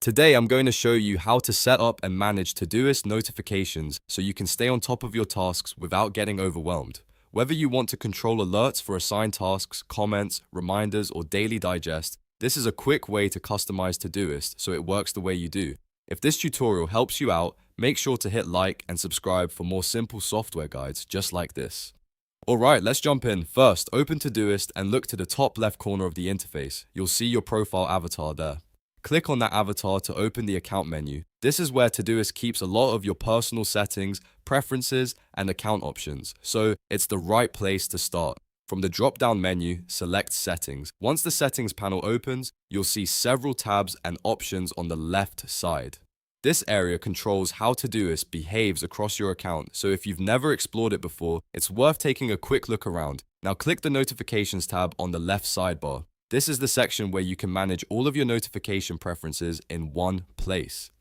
Today, I'm going to show you how to set up and manage Todoist notifications so you can stay on top of your tasks without getting overwhelmed. Whether you want to control alerts for assigned tasks, comments, reminders, or daily digest, this is a quick way to customize Todoist so it works the way you do. If this tutorial helps you out, make sure to hit like and subscribe for more simple software guides just like this. Alright, let's jump in. First, open Todoist and look to the top left corner of the interface. You'll see your profile avatar there. Click on that avatar to open the account menu. This is where Todoist keeps a lot of your personal settings, preferences, and account options, so it's the right place to start. From the drop-down menu, select Settings. Once the Settings panel opens, you'll see several tabs and options on the left side. This area controls how Todoist behaves across your account, so if you've never explored it before, it's worth taking a quick look around. Now click the Notifications tab on the left sidebar. This is the section where you can manage all of your notification preferences in one place.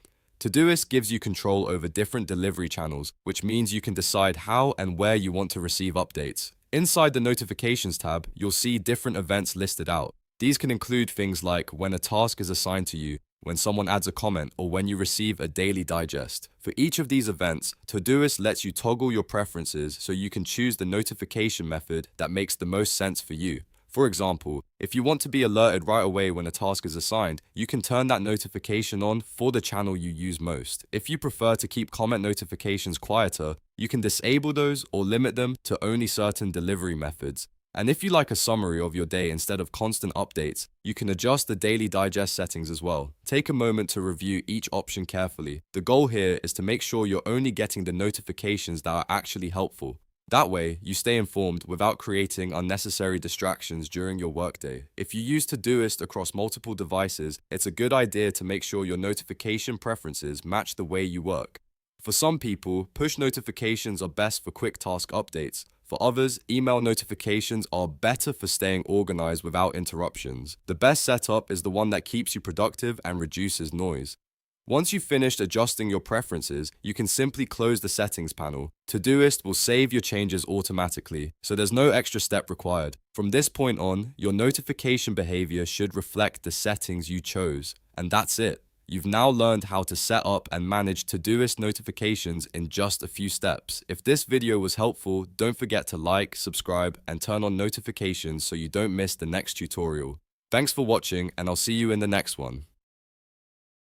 Todoist gives you control over different delivery channels, which means you can decide how and where you want to receive updates. Inside the Notifications tab, you'll see different events listed out. These can include things like when a task is assigned to you, when someone adds a comment, or when you receive a daily digest. For each of these events, Todoist lets you toggle your preferences so you can choose the notification method that makes the most sense for you. For example, if you want to be alerted right away when a task is assigned, you can turn that notification on for the channel you use most. If you prefer to keep comment notifications quieter, you can disable those or limit them to only certain delivery methods. And if you like a summary of your day instead of constant updates, you can adjust the daily digest settings as well. Take a moment to review each option carefully. The goal here is to make sure you're only getting the notifications that are actually helpful. That way, you stay informed without creating unnecessary distractions during your workday. If you use Todoist across multiple devices, it's a good idea to make sure your notification preferences match the way you work. For some people, push notifications are best for quick task updates. For others, email notifications are better for staying organized without interruptions. The best setup is the one that keeps you productive and reduces noise. Once you've finished adjusting your preferences, you can simply close the settings panel. Todoist will save your changes automatically, so there's no extra step required. From this point on, your notification behavior should reflect the settings you chose. And that's it. You've now learned how to set up and manage Todoist notifications in just a few steps. If this video was helpful, don't forget to like, subscribe, and turn on notifications so you don't miss the next tutorial. Thanks for watching, and I'll see you in the next one.